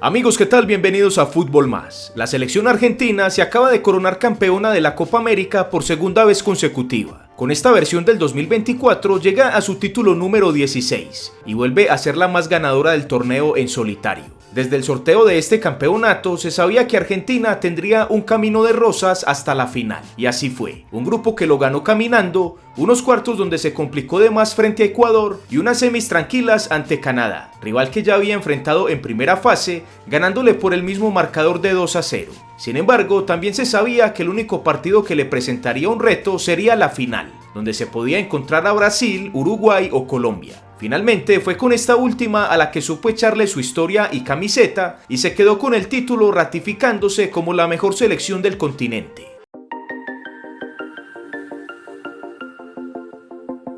Amigos, ¿qué tal? Bienvenidos a Fútbol Más. La selección argentina se acaba de coronar campeona de la Copa América por segunda vez consecutiva. Con esta versión del 2024 llega a su título número 16 y vuelve a ser la más ganadora del torneo en solitario. Desde el sorteo de este campeonato se sabía que Argentina tendría un camino de rosas hasta la final, y así fue. Un grupo que lo ganó caminando, unos cuartos donde se complicó de más frente a Ecuador y unas semis tranquilas ante Canadá, rival que ya había enfrentado en primera fase, ganándole por el mismo marcador de 2-0. Sin embargo, también se sabía que el único partido que le presentaría un reto sería la final, donde se podía encontrar a Brasil, Uruguay o Colombia. Finalmente fue con esta última a la que supo echarle su historia y camiseta y se quedó con el título, ratificándose como la mejor selección del continente.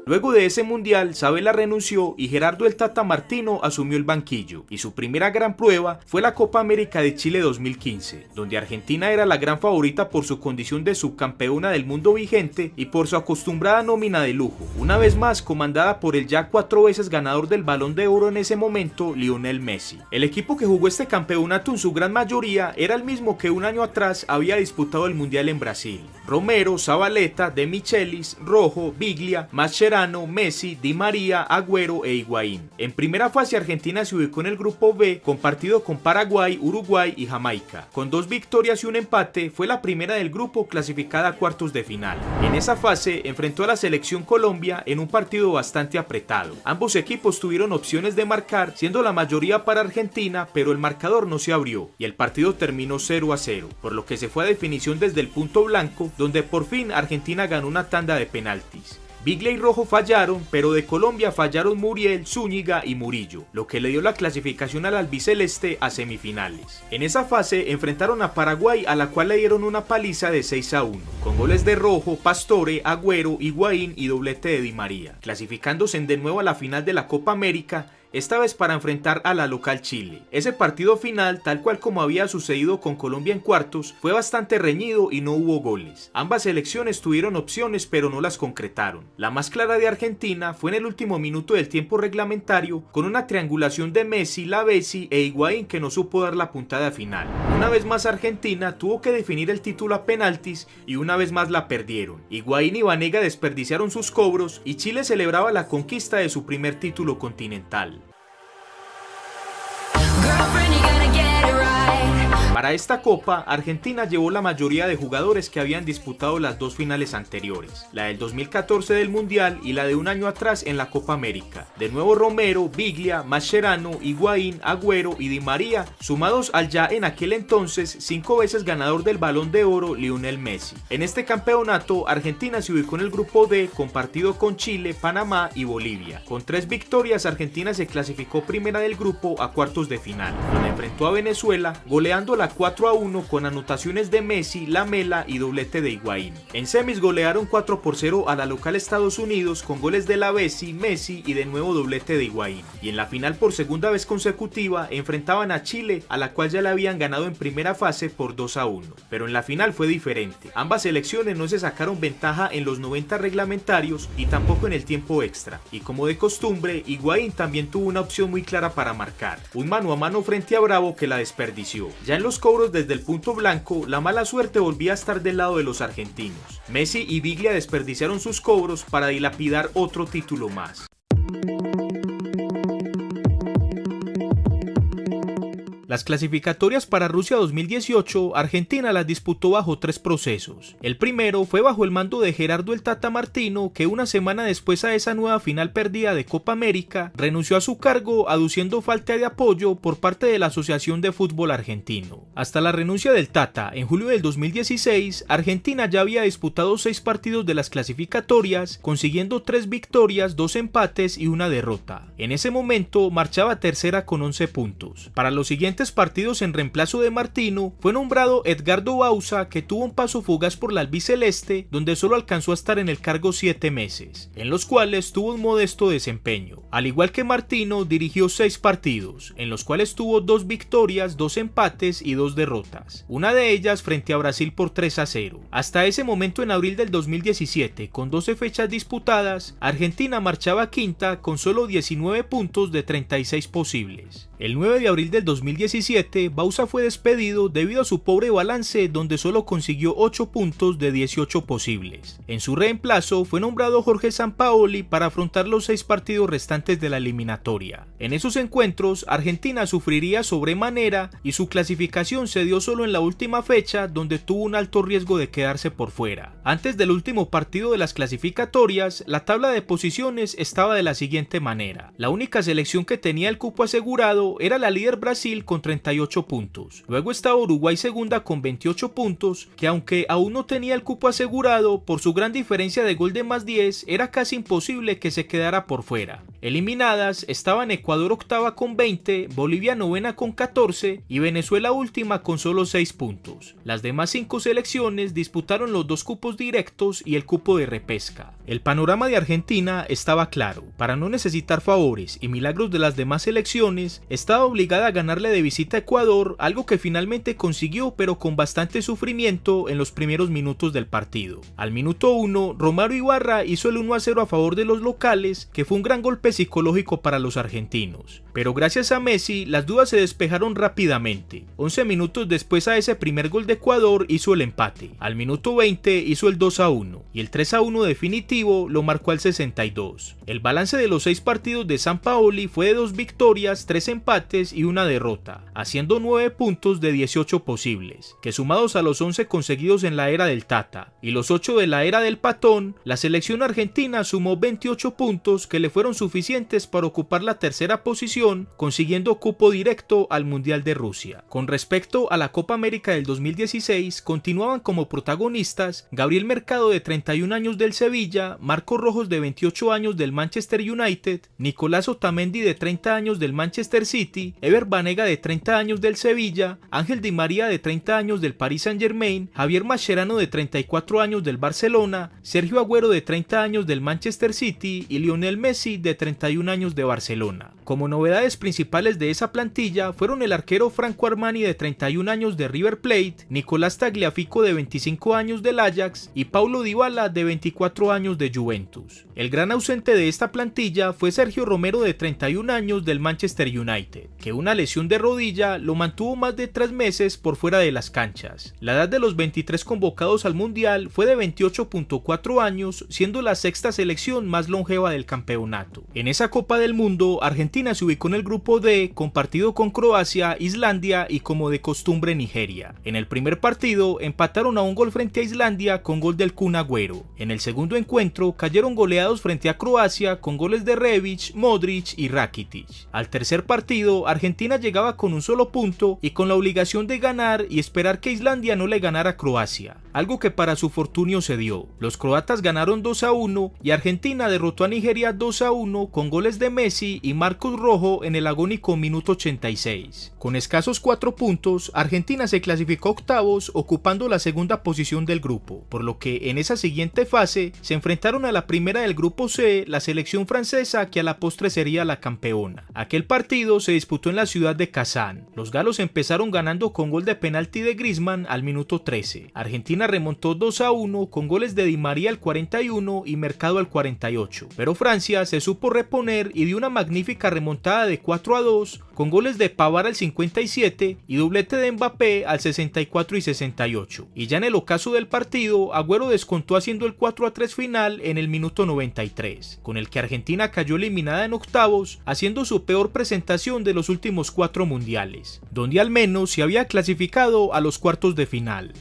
Luego de ese mundial, Sabella renunció y Gerardo el Tata Martino asumió el banquillo, y su primera gran prueba fue la Copa América de Chile 2015, donde Argentina era la gran favorita por su condición de subcampeona del mundo vigente y por su acostumbrada nómina de lujo, una vez más comandada por el ya 4 veces ganador del Balón de Oro en ese momento, Lionel Messi. El equipo que jugó este campeonato en su gran mayoría era el mismo que un año atrás había disputado el mundial en Brasil: Romero, Zabaleta, De Michelis, Rojo, Biglia, Mascherano, Messi, Di María, Agüero e Higuaín. En primera fase Argentina se ubicó en el grupo B, compartido con Paraguay, Uruguay y Jamaica. Con 2 victorias y un empate, fue la primera del grupo clasificada a cuartos de final. En esa fase enfrentó a la selección Colombia en un partido bastante apretado. Ambos equipos tuvieron opciones de marcar, siendo la mayoría para Argentina, pero el marcador no se abrió y el partido terminó 0-0, por lo que se fue a definición desde el punto blanco, donde por fin Argentina ganó una tanda de penaltis. Biglia y Rojo fallaron, pero de Colombia fallaron Muriel, Zúñiga y Murillo, lo que le dio la clasificación al albiceleste a semifinales. En esa fase enfrentaron a Paraguay, a la cual le dieron una paliza de 6-1, con goles de Rojo, Pastore, Agüero, Higuaín y doblete de Di María, clasificándose de nuevo a la final de la Copa América, esta vez para enfrentar a la local Chile. Ese partido final, tal cual como había sucedido con Colombia en cuartos, fue bastante reñido y no hubo goles. Ambas selecciones tuvieron opciones pero no las concretaron. La más clara de Argentina fue en el último minuto del tiempo reglamentario, con una triangulación de Messi, Lavezzi e Higuaín que no supo dar la puntada final. Una vez más Argentina tuvo que definir el título a penaltis y una vez más la perdieron. Higuaín y Vanega desperdiciaron sus cobros y Chile celebraba la conquista de su primer título continental. Para esta copa, Argentina llevó la mayoría de jugadores que habían disputado las 2 finales anteriores, la del 2014 del Mundial y la de un año atrás en la Copa América. De nuevo Romero, Biglia, Mascherano, Higuaín, Agüero y Di María, sumados al ya en aquel entonces 5 veces ganador del Balón de Oro, Lionel Messi. En este campeonato, Argentina se ubicó en el grupo D, compartido con Chile, Panamá y Bolivia. Con 3 victorias, Argentina se clasificó primera del grupo a cuartos de final, donde enfrentó a Venezuela, goleándola 4-1 con anotaciones de Messi, Lamela y doblete de Higuaín. En semis golearon 4-0 a la local Estados Unidos con goles de Lavezzi, Messi y de nuevo doblete de Higuaín. Y en la final por segunda vez consecutiva enfrentaban a Chile, a la cual ya le habían ganado en primera fase por 2-1. Pero en la final fue diferente. Ambas selecciones no se sacaron ventaja en los 90 reglamentarios y tampoco en el tiempo extra. Y como de costumbre, Higuaín también tuvo una opción muy clara para marcar: un mano a mano frente a Bravo que la desperdició. Ya en los cobros desde el punto blanco, la mala suerte volvía a estar del lado de los argentinos. Messi y Biglia desperdiciaron sus cobros para dilapidar otro título más. Las clasificatorias para Rusia 2018, Argentina las disputó bajo 3 procesos. El primero fue bajo el mando de Gerardo el Tata Martino, que una semana después a esa nueva final perdida de Copa América, renunció a su cargo aduciendo falta de apoyo por parte de la Asociación de Fútbol Argentino. Hasta la renuncia del Tata en julio del 2016, Argentina ya había disputado 6 partidos de las clasificatorias, consiguiendo 3 victorias, 2 empates y una derrota. En ese momento marchaba tercera con 11 puntos. Para los siguientes partidos en reemplazo de Martino fue nombrado Edgardo Bauza, que tuvo un paso fugaz por la albiceleste, donde solo alcanzó a estar en el cargo 7 meses, en los cuales tuvo un modesto desempeño. Al igual que Martino, dirigió 6 partidos, en los cuales tuvo 2 victorias, 2 empates y 2 derrotas, una de ellas frente a Brasil por 3-0. Hasta ese momento, en abril del 2017, con 12 fechas disputadas, Argentina marchaba quinta con solo 19 puntos de 36 posibles. El 9 de abril del 2017, Bauza fue despedido debido a su pobre balance, donde solo consiguió 8 puntos de 18 posibles. En su reemplazo fue nombrado Jorge Sampaoli para afrontar los 6 partidos restantes de la eliminatoria. En esos encuentros, Argentina sufriría sobremanera y su clasificación se dio solo en la última fecha, donde tuvo un alto riesgo de quedarse por fuera. Antes del último partido de las clasificatorias, la tabla de posiciones estaba de la siguiente manera. La única selección que tenía el cupo asegurado era la líder Brasil con 38 puntos. Luego estaba Uruguay segunda con 28 puntos, que aunque aún no tenía el cupo asegurado, por su gran diferencia de gol de más 10, era casi imposible que se quedara por fuera. Eliminadas estaban Ecuador octava con 20, Bolivia novena con 14 y Venezuela última con solo 6 puntos. Las demás 5 selecciones disputaron los 2 cupos directos y el cupo de repesca. El panorama de Argentina estaba claro. Para no necesitar favores y milagros de las demás selecciones, estaba obligada a ganarle de visita a Ecuador, algo que finalmente consiguió, pero con bastante sufrimiento en los primeros minutos del partido. Al minuto 1, Romario Ibarra hizo el 1-0 a favor de los locales, que fue un gran golpe psicológico para los argentinos. Pero gracias a Messi, las dudas se despejaron rápidamente. 11 minutos después a ese primer gol de Ecuador hizo el empate. Al minuto 20 hizo el 2-1 y el 3-1 definitivo lo marcó al 62. El balance de los 6 partidos de Sampaoli fue de 2 victorias, 3 empates y 1 derrota, haciendo 9 puntos de 18 posibles, que sumados a los 11 conseguidos en la era del Tata y los 8 de la era del Patón, la selección argentina sumó 28 puntos que le fueron suficientes para ocupar la tercera posición, consiguiendo cupo directo al Mundial de Rusia. Con respecto a la Copa América del 2016, continuaban como protagonistas Gabriel Mercado de 31 años del Sevilla, Marcos Rojo de 28 años del Manchester United, Nicolás Otamendi de 30 años del Manchester City, Ever Banega de 30 años del Sevilla, Ángel Di María de 30 años del Paris Saint-Germain, Javier Mascherano de 34 años del Barcelona, Sergio Agüero de 30 años del Manchester City y Lionel Messi de 31 años de Barcelona. Como novedades principales de esa plantilla fueron el arquero Franco Armani de 31 años de River Plate, Nicolás Tagliafico de 25 años del Ajax y Paulo Dybala de 24 años de Juventus. El gran ausente de esta plantilla fue Sergio Romero de 31 años del Manchester United, que una lesión de rodilla lo mantuvo más de 3 meses por fuera de las canchas. La edad de los 23 convocados al Mundial fue de 28.4 años, siendo la sexta selección más longeva del campeonato. En esa Copa del Mundo, Argentina se ubicó en el grupo D, compartido con Croacia, Islandia y como de costumbre Nigeria. En el primer partido empataron a un gol frente a Islandia con gol del Kun Agüero. En el segundo encuentro cayeron goleados frente a Croacia con goles de Rebic, Modric y Rakitic. Al tercer partido, Argentina llegaba con un solo punto y con la obligación de ganar y esperar que Islandia no le ganara a Croacia, algo que para su fortunio se dio. Los croatas ganaron 2-1 y Argentina derrotó a Nigeria 2-1 con goles de Messi y Marcos Rojo en el agónico minuto 86. Con escasos 4 puntos, Argentina se clasificó octavos ocupando la segunda posición del grupo, por lo que en esa siguiente fase se enfrentaron a la primera del grupo C, la selección francesa, que a la postre sería la campeona. Aquel partido se disputó en la ciudad de Kazán. Los galos empezaron ganando con gol de penalti de Griezmann al minuto 13. Argentina remontó 2-1 con goles de Di María al 41 y Mercado al 48, pero Francia se supo reponer y dio una magnífica remontada de 4-2 con goles de Pavard al 57 y doblete de Mbappé al 64 y 68. Y ya en el ocaso del partido, Agüero descontó haciendo el 4-3 final en el minuto 93, con el que Argentina cayó eliminada en octavos, haciendo su peor presentación de los últimos 4 mundiales, donde al menos se había clasificado a los cuartos de final.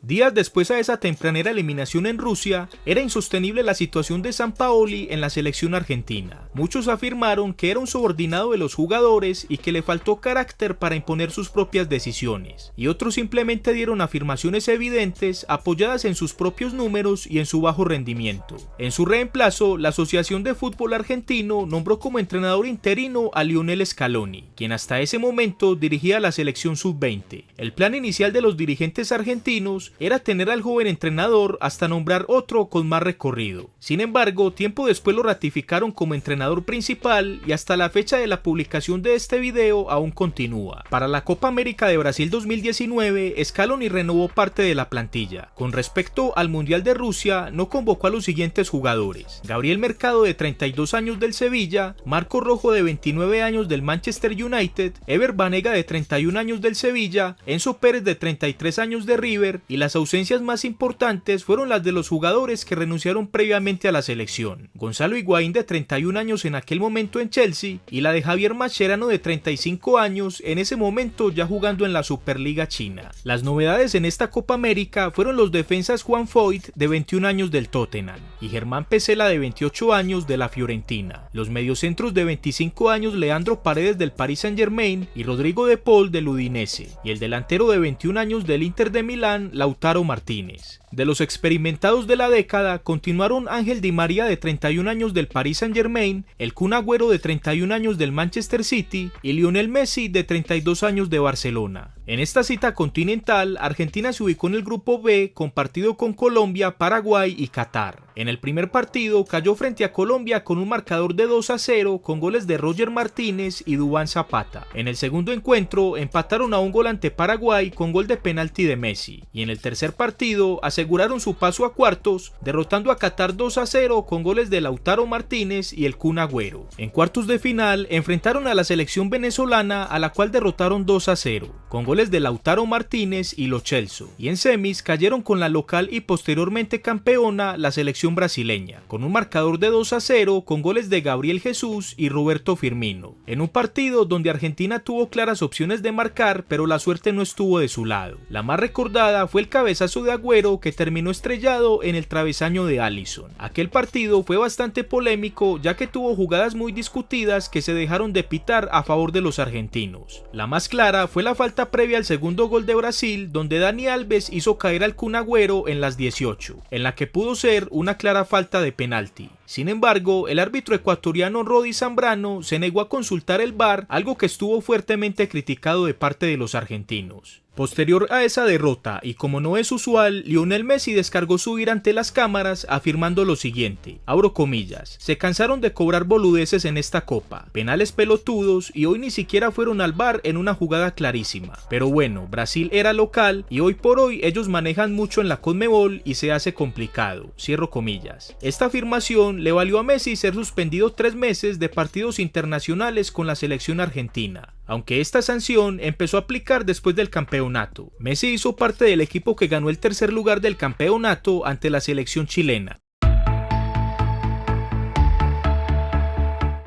Días después a esa tempranera eliminación en Rusia, era insostenible la situación de Sampaoli en la selección argentina. Muchos afirmaron que era un subordinado de los jugadores y que le faltó carácter para imponer sus propias decisiones, y otros simplemente dieron afirmaciones evidentes apoyadas en sus propios números y en su bajo rendimiento. En su reemplazo, la Asociación de Fútbol Argentino nombró como entrenador interino a Lionel Scaloni, quien hasta ese momento dirigía la selección sub-20. El plan inicial de los dirigentes argentinos era tener al joven entrenador hasta nombrar otro con más recorrido. Sin embargo, tiempo después lo ratificaron como entrenador principal y hasta la fecha de la publicación de este video aún continúa. Para la Copa América de Brasil 2019, Scaloni renovó parte de la plantilla. Con respecto al Mundial de Rusia, no convocó a los siguientes jugadores: Gabriel Mercado, de 32 años, del Sevilla; Marco Rojo, de 29 años, del Manchester United; Ever Banega, de 31 años, del Sevilla; Enzo Pérez, de 33 años, de River. Y las ausencias más importantes fueron las de los jugadores que renunciaron previamente a la selección: Gonzalo Higuaín, de 31 años en aquel momento en Chelsea, y la de Javier Mascherano, de 35 años, en ese momento ya jugando en la Superliga China. Las novedades en esta Copa América fueron los defensas Juan Foyth, de 21 años, del Tottenham, y Germán Pesela, de 28 años, de la Fiorentina; los mediocentros de 25 años, Leandro Paredes, del Paris Saint-Germain, y Rodrigo de Paul, del Udinese; y el delantero de 21 años, del Inter de Milán, Lautaro Martínez. De los experimentados de la década continuaron Ángel Di María, de 31 años, del Paris Saint-Germain; el Kun Agüero, de 31 años, del Manchester City; y Lionel Messi, de 32 años, de Barcelona. En esta cita continental, Argentina se ubicó en el grupo B, compartido con Colombia, Paraguay y Qatar. En el primer partido cayó frente a Colombia con un marcador de 2-0 con goles de Roger Martínez y Duván Zapata. En el segundo encuentro empataron a un gol ante Paraguay con gol de penalti de Messi. Y en el tercer partido aseguraron su paso a cuartos, derrotando a Qatar 2-0 con goles de Lautaro Martínez y el Kun Agüero. En cuartos de final enfrentaron a la selección venezolana, a la cual derrotaron 2-0 con goles de Lautaro Martínez y Lo Celso. Y en semis cayeron con la local y posteriormente campeona, la selección brasileña, con un marcador de 2-0 con goles de Gabriel Jesús y Roberto Firmino, en un partido donde Argentina tuvo claras opciones de marcar, pero la suerte no estuvo de su lado. La más recordada fue el cabezazo de Agüero, que terminó estrellado en el travesaño de Alisson. Aquel partido fue bastante polémico, ya que tuvo jugadas muy discutidas que se dejaron de pitar a favor de los argentinos. La más clara fue la falta previa al segundo gol de Brasil, donde Dani Alves hizo caer al Kun Agüero en las 18, en la que pudo ser una clara falta de penalti. Sin embargo, el árbitro ecuatoriano Rodi Zambrano se negó a consultar el VAR, algo que estuvo fuertemente criticado de parte de los argentinos. Posterior a esa derrota, y como no es usual, Lionel Messi descargó su ira ante las cámaras afirmando lo siguiente, abro comillas: se cansaron de cobrar boludeces en esta copa, penales pelotudos, y hoy ni siquiera fueron al VAR en una jugada clarísima. Pero bueno, Brasil era local y hoy por hoy ellos manejan mucho en la Conmebol y se hace complicado, cierro comillas. Esta afirmación le valió a Messi ser suspendido 3 meses de partidos internacionales con la selección argentina, aunque esta sanción empezó a aplicar después del campeonato. Messi hizo parte del equipo que ganó el tercer lugar del campeonato ante la selección chilena.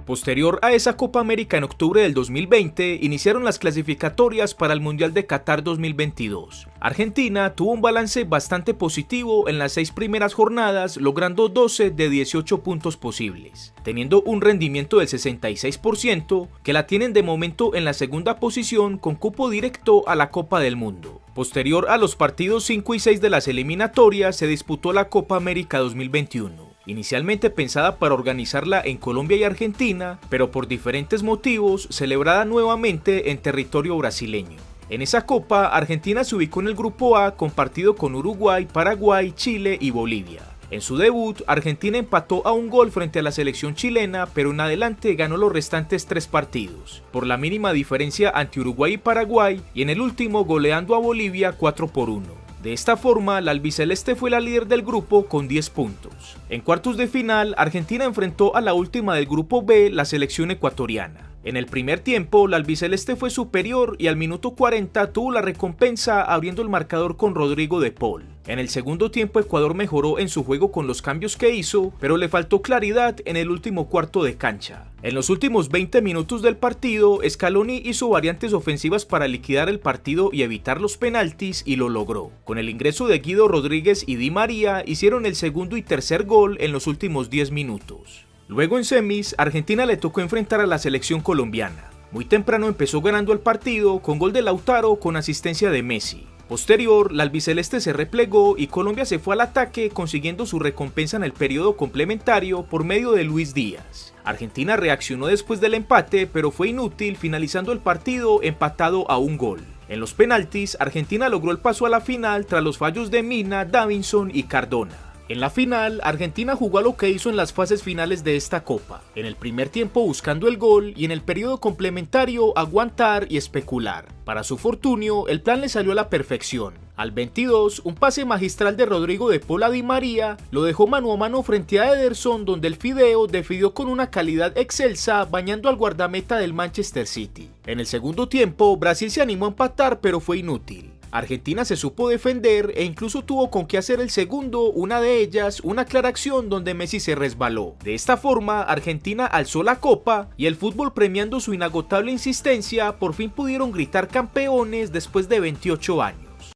Posterior a esa Copa América en octubre del 2020, iniciaron las clasificatorias para el Mundial de Qatar 2022. Argentina tuvo un balance bastante positivo en las 6 primeras jornadas, logrando 12 de 18 puntos posibles, teniendo un rendimiento del 66%, que la tienen de momento en la segunda posición con cupo directo a la Copa del Mundo. Posterior a los partidos 5 y 6 de las eliminatorias, se disputó la Copa América 2021. Inicialmente pensada para organizarla en Colombia y Argentina, pero por diferentes motivos celebrada nuevamente en territorio brasileño. En esa copa, Argentina se ubicó en el grupo A, compartido con Uruguay, Paraguay, Chile y Bolivia. En su debut, Argentina empató a un gol frente a la selección chilena, pero en adelante ganó los restantes 3 partidos, por la mínima diferencia ante Uruguay y Paraguay, y en el último goleando a Bolivia 4-1. De esta forma, la albiceleste fue la líder del grupo con 10 puntos. En cuartos de final, Argentina enfrentó a la última del grupo B, la selección ecuatoriana. En el primer tiempo, la albiceleste fue superior y al minuto 40 tuvo la recompensa abriendo el marcador con Rodrigo de Paul. En el segundo tiempo, Ecuador mejoró en su juego con los cambios que hizo, pero le faltó claridad en el último cuarto de cancha. En los últimos 20 minutos del partido, Scaloni hizo variantes ofensivas para liquidar el partido y evitar los penaltis, y lo logró. Con el ingreso de Guido Rodríguez y Di María, hicieron el segundo y tercer gol en los últimos 10 minutos. Luego en semis, Argentina le tocó enfrentar a la selección colombiana. Muy temprano empezó ganando el partido con gol de Lautaro con asistencia de Messi. Posterior, la albiceleste se replegó y Colombia se fue al ataque, consiguiendo su recompensa en el periodo complementario por medio de Luis Díaz. Argentina reaccionó después del empate, pero fue inútil, finalizando el partido empatado a un gol. En los penaltis, Argentina logró el paso a la final tras los fallos de Mina, Davinson y Cardona. En la final, Argentina jugó a lo que hizo en las fases finales de esta copa, en el primer tiempo buscando el gol y en el periodo complementario aguantar y especular. Para su fortunio, el plan le salió a la perfección. Al 22, un pase magistral de Rodrigo de Paul a Di María lo dejó mano a mano frente a Ederson, donde el Fideo definió con una calidad excelsa bañando al guardameta del Manchester City. En el segundo tiempo, Brasil se animó a empatar pero fue inútil. Argentina se supo defender e incluso tuvo con qué hacer el segundo, una de ellas, una clara acción donde Messi se resbaló. De esta forma, Argentina alzó la copa y el fútbol, premiando su inagotable insistencia, por fin pudieron gritar campeones después de 28 años.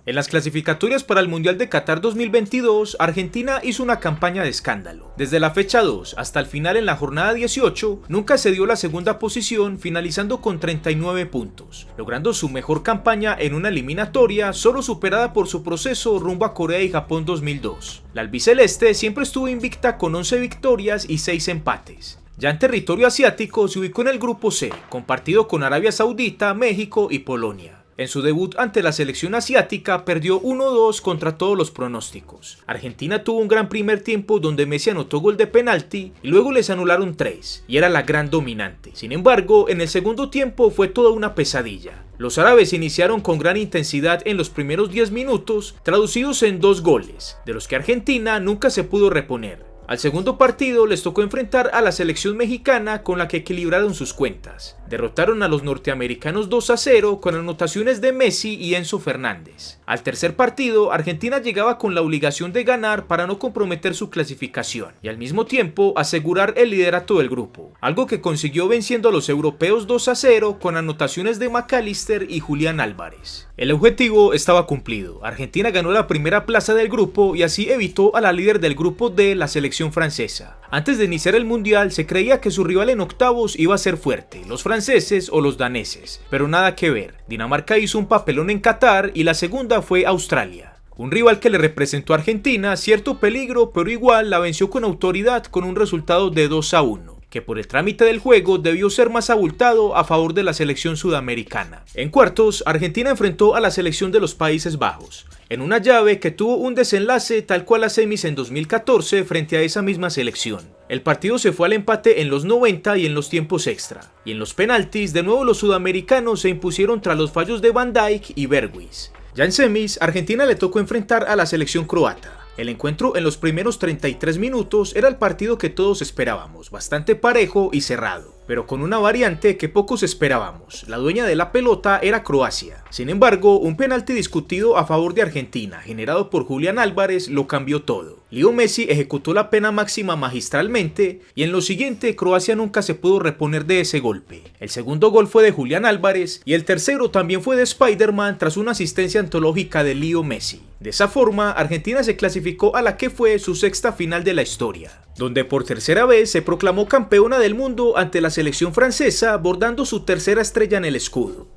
En las clasificatorias para el Mundial de Qatar 2022, Argentina hizo una campaña de escándalo. Desde la fecha 2 hasta el final en la jornada 18, nunca se dio la segunda posición, finalizando con 39 puntos, logrando su mejor campaña en una eliminatoria, solo superada por su proceso rumbo a Corea y Japón 2002. La albiceleste siempre estuvo invicta con 11 victorias y 6 empates. Ya en territorio asiático se ubicó en el grupo C, compartido con Arabia Saudita, México y Polonia. En su debut ante la selección asiática perdió 1-2 contra todos los pronósticos. Argentina tuvo un gran primer tiempo donde Messi anotó gol de penalti y luego les anularon 3 y era la gran dominante. Sin embargo, en el segundo tiempo fue toda una pesadilla. Los árabes iniciaron con gran intensidad en los primeros 10 minutos, traducidos en 2 goles, de los que Argentina nunca se pudo reponer. Al segundo partido les tocó enfrentar a la selección mexicana, con la que equilibraron sus cuentas. Derrotaron a los norteamericanos 2-0 con anotaciones de Messi y Enzo Fernández. Al tercer partido, Argentina llegaba con la obligación de ganar para no comprometer su clasificación y al mismo tiempo asegurar el liderato del grupo, algo que consiguió venciendo a los europeos 2-0 con anotaciones de McAllister y Julián Álvarez. El objetivo estaba cumplido. Argentina ganó la primera plaza del grupo y así evitó a la líder del grupo D, la selección francesa. Antes de iniciar el mundial se creía que su rival en octavos iba a ser fuerte, los franceses o los daneses, pero nada que ver. Dinamarca hizo un papelón en Qatar y la segunda fue Australia. Un rival que le representó a Argentina cierto peligro, pero igual la venció con autoridad con un resultado de 2-1. Que por el trámite del juego debió ser más abultado a favor de la selección sudamericana. En cuartos, Argentina enfrentó a la selección de los Países Bajos, en una llave que tuvo un desenlace tal cual a semis en 2014 frente a esa misma selección. El partido se fue al empate en los 90 y en los tiempos extra. Y en los penaltis, de nuevo los sudamericanos se impusieron tras los fallos de Van Dijk y Bergwijn. Ya en semis, Argentina le tocó enfrentar a la selección croata. El encuentro en los primeros 33 minutos era el partido que todos esperábamos, bastante parejo y cerrado, pero con una variante que pocos esperábamos. La dueña de la pelota era Croacia. Sin embargo, un penalti discutido a favor de Argentina, generado por Julián Álvarez, lo cambió todo. Leo Messi ejecutó la pena máxima magistralmente y en lo siguiente Croacia nunca se pudo reponer de ese golpe. El segundo gol fue de Julián Álvarez y el tercero también fue de Spider-Man tras una asistencia antológica de Leo Messi. De esa forma, Argentina se clasificó a la que fue su sexta final de la historia, donde por tercera vez se proclamó campeona del mundo ante la selección francesa, bordando su tercera estrella en el escudo.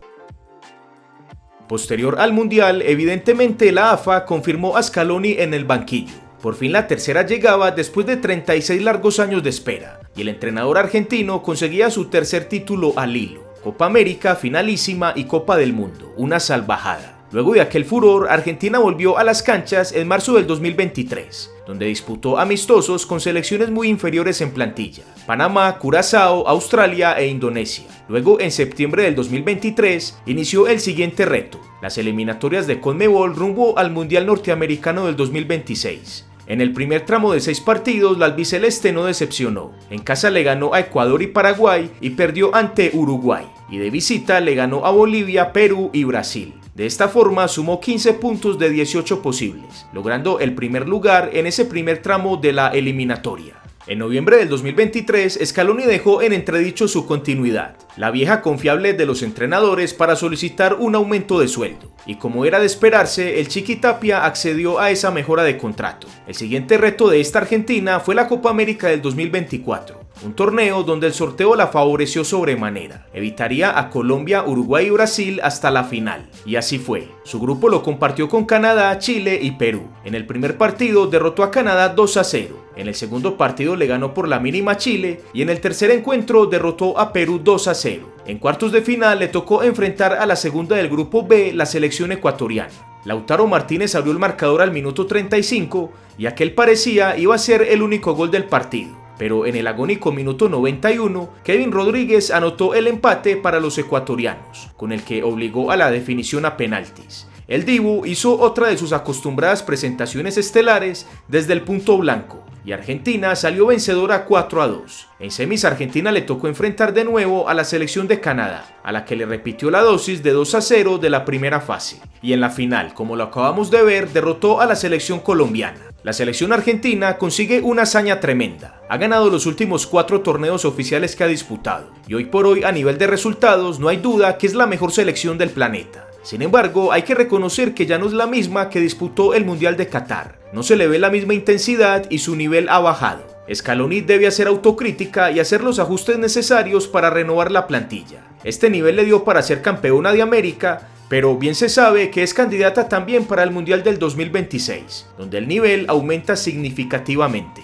Posterior al Mundial, evidentemente la AFA confirmó a Scaloni en el banquillo. Por fin la tercera llegaba después de 36 largos años de espera, y el entrenador argentino conseguía su tercer título al hilo. Copa América, finalísima y Copa del Mundo, una salvajada. Luego de aquel furor, Argentina volvió a las canchas en marzo del 2023, donde disputó amistosos con selecciones muy inferiores en plantilla: Panamá, Curazao, Australia e Indonesia. Luego, en septiembre del 2023, inició el siguiente reto: las eliminatorias de Conmebol rumbo al Mundial Norteamericano del 2026. En el primer tramo de 6 partidos, la albiceleste no decepcionó. En casa le ganó a Ecuador y Paraguay y perdió ante Uruguay. Y de visita le ganó a Bolivia, Perú y Brasil. De esta forma sumó 15 puntos de 18 posibles, logrando el primer lugar en ese primer tramo de la eliminatoria. En noviembre del 2023, Scaloni dejó en entredicho su continuidad, la vieja confiable de los entrenadores, para solicitar un aumento de sueldo. Y como era de esperarse, el Chiqui Tapia accedió a esa mejora de contrato. El siguiente reto de esta Argentina fue la Copa América del 2024, un torneo donde el sorteo la favoreció sobremanera. Evitaría a Colombia, Uruguay y Brasil hasta la final. Y así fue. Su grupo lo compartió con Canadá, Chile y Perú. En el primer partido derrotó a Canadá 2-0. En el segundo partido le ganó por la mínima a Chile y en el tercer encuentro derrotó a Perú 2-0. En cuartos de final le tocó enfrentar a la segunda del grupo B, la selección ecuatoriana. Lautaro Martínez abrió el marcador al minuto 35 y aquel parecía iba a ser el único gol del partido. Pero en el agónico minuto 91, Kevin Rodríguez anotó el empate para los ecuatorianos, con el que obligó a la definición a penaltis. El Dibu hizo otra de sus acostumbradas presentaciones estelares desde el punto blanco, y Argentina salió vencedora 4-2. En semis Argentina le tocó enfrentar de nuevo a la selección de Canadá, a la que le repitió la dosis de 2-0 de la primera fase. Y en la final, como lo acabamos de ver, derrotó a la selección colombiana. La selección argentina consigue una hazaña tremenda. Ha ganado los últimos 4 torneos oficiales que ha disputado, y hoy por hoy a nivel de resultados no hay duda que es la mejor selección del planeta. Sin embargo, hay que reconocer que ya no es la misma que disputó el Mundial de Qatar. No se le ve la misma intensidad y su nivel ha bajado. Scaloni debe hacer autocrítica y hacer los ajustes necesarios para renovar la plantilla. Este nivel le dio para ser campeona de América, pero bien se sabe que es candidata también para el Mundial del 2026, donde el nivel aumenta significativamente.